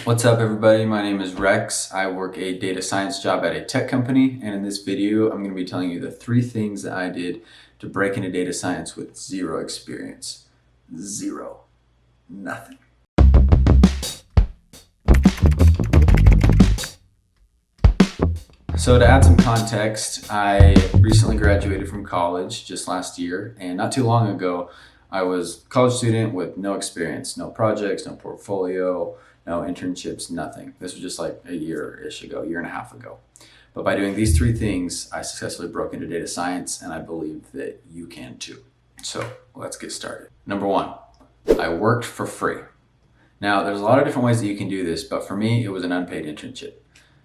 What's up, everybody? My name is Rex. I work a data science job at a tech company, and in this video, I'm going to be telling you the 3 things that I did to break into data science with zero experience. Zero. Nothing. So to add some context, I recently graduated from college just last year, and not too long ago, I was a college student with no experience, no projects, no portfolio, no internships, nothing. This was just like a year-ish ago, year and a half ago. But by doing these 3 things, I successfully broke into data science, and I believe that you can too. So let's get started. Number 1, I worked for free. Now, there's a lot of different ways that you can do this, but for me, it was an unpaid internship.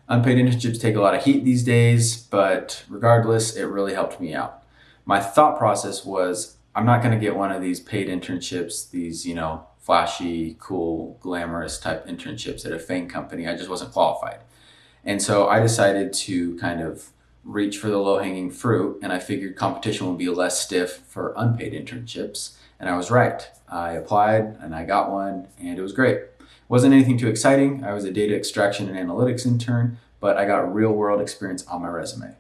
Unpaid internships take a lot of heat these days, but regardless, it really helped me out. My thought process was, I'm not going to get one of these paid internships, these, flashy, cool, glamorous type internships at a FANG company. I just wasn't qualified. And so I decided to kind of reach for the low-hanging fruit, and I figured competition would be less stiff for unpaid internships. And I was right. I applied and I got one, and it was great. Wasn't anything too exciting. I was a data extraction and analytics intern, but I got real world experience on my resume.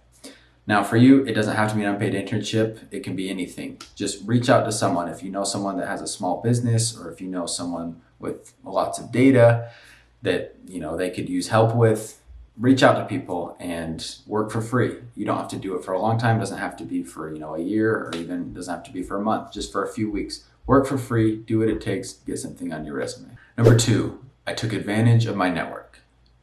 Now for you, it doesn't have to be an unpaid internship. It can be anything. Just reach out to someone. If you know someone that has a small business, or if you know someone with lots of data that they could use help with, reach out to people and work for free. You don't have to do it for a long time. It doesn't have to be for a year, or even doesn't have to be for a month, just for a few weeks. Work for free, do what it takes, get something on your resume. Number 2, I took advantage of my network.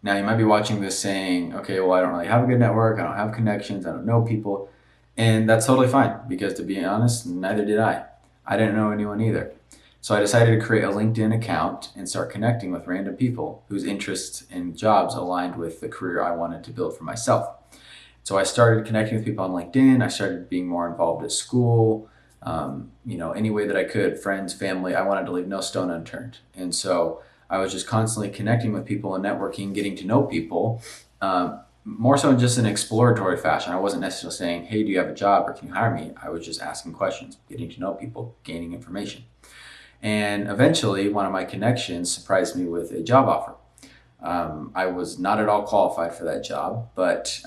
Now you might be watching this saying, okay, well, I don't really have a good network, I don't have connections, I don't know people, and that's totally fine, because to be honest, neither did I. I didn't know anyone either. So I decided to create a LinkedIn account and start connecting with random people whose interests and jobs aligned with the career I wanted to build for myself. So I started connecting with people on LinkedIn. I started being more involved at school, any way that I could, friends, family. I wanted to leave no stone unturned. And so I was just constantly connecting with people and networking, getting to know people, more so in just an exploratory fashion. I wasn't necessarily saying, hey, do you have a job or can you hire me? I was just asking questions, getting to know people, gaining information. And eventually, one of my connections surprised me with a job offer. I was not at all qualified for that job, but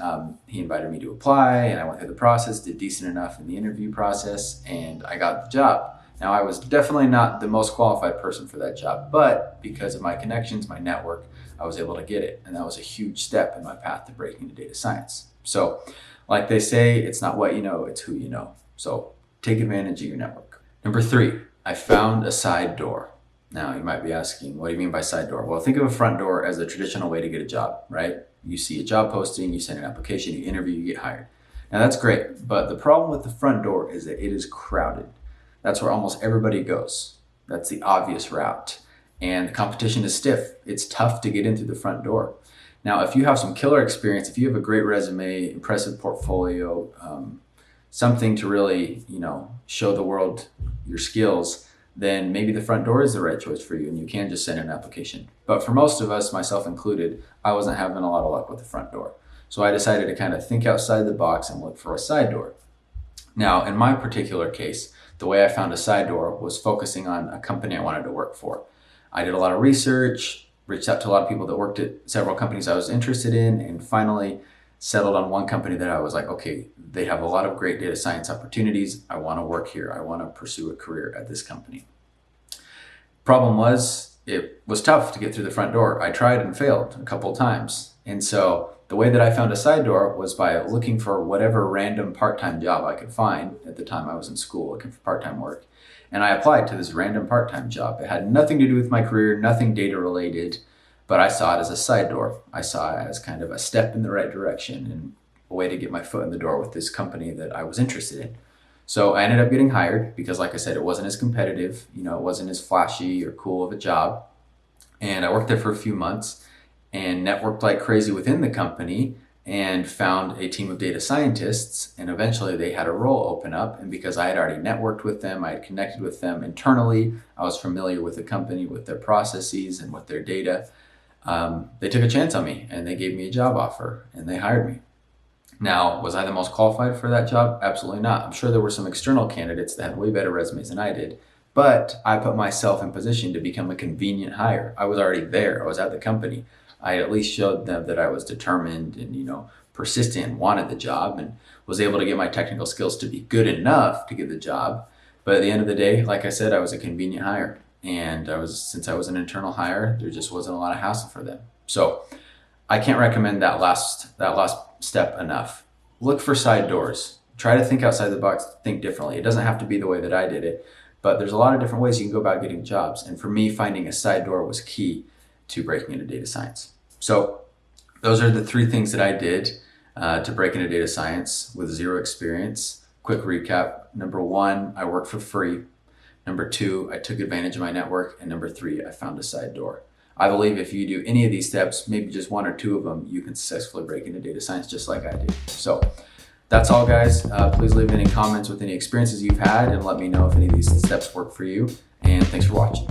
he invited me to apply, and I went through the process, did decent enough in the interview process, and I got the job. Now, I was definitely not the most qualified person for that job, but because of my connections, my network, I was able to get it. And that was a huge step in my path to breaking into data science. So, like they say, it's not what you know, it's who you know. So take advantage of your network. Number 3, I found a side door. Now, you might be asking, what do you mean by side door? Well, think of a front door as the traditional way to get a job, right? You see a job posting, you send an application, you interview, you get hired. Now, that's great, but the problem with the front door is that it is crowded. That's where almost everybody goes. That's the obvious route. And the competition is stiff. It's tough to get in through the front door. Now, if you have some killer experience, if you have a great resume, impressive portfolio, something to really, show the world your skills, then maybe the front door is the right choice for you and you can just send an application. But for most of us, myself included, I wasn't having a lot of luck with the front door. So I decided to kind of think outside the box and look for a side door. Now, in my particular case, the way I found a side door was focusing on a company I wanted to work for. I did a lot of research, reached out to a lot of people that worked at several companies I was interested in, and finally settled on one company that I was like, okay, they have a lot of great data science opportunities. I want to work here. I want to pursue a career at this company. Problem was, it was tough to get through the front door. I tried and failed a couple of times. And so the way that I found a side door was by looking for whatever random part-time job I could find. At the time I was in school looking for part-time work. And I applied to this random part-time job. It had nothing to do with my career, nothing data related, but I saw it as a side door. I saw it as kind of a step in the right direction and a way to get my foot in the door with this company that I was interested in. So I ended up getting hired because, like I said, it wasn't as competitive, it wasn't as flashy or cool of a job. And I worked there for a few months and networked like crazy within the company and found a team of data scientists. And eventually they had a role open up. And because I had already networked with them, I had connected with them internally, I was familiar with the company, with their processes and with their data. They took a chance on me and they gave me a job offer and they hired me. Now, was I the most qualified for that job? Absolutely not. I'm sure there were some external candidates that had way better resumes than I did, But I put myself in position to become a convenient hire. I was already there. I was at the company. I at least showed them that I was determined and, persistent and wanted the job, and was able to get my technical skills to be good enough to get the job. But at the end of the day, like I said, I was a convenient hire. And since I was an internal hire, there just wasn't a lot of hassle for them. So I can't recommend that last step enough. Look for side doors. Try to think outside the box, think differently. It doesn't have to be the way that I did it, but there's a lot of different ways you can go about getting jobs. And for me, finding a side door was key to breaking into data science. So those are the 3 things that I did to break into data science with 0 experience. Quick recap. Number 1, I worked for free. Number 2, I took advantage of my network. And number 3, I found a side door. I believe if you do any of these steps, maybe just 1 or 2 of them, you can successfully break into data science just like I did. So that's all, guys. Please leave any comments with any experiences you've had and let me know if any of these steps work for you. And thanks for watching.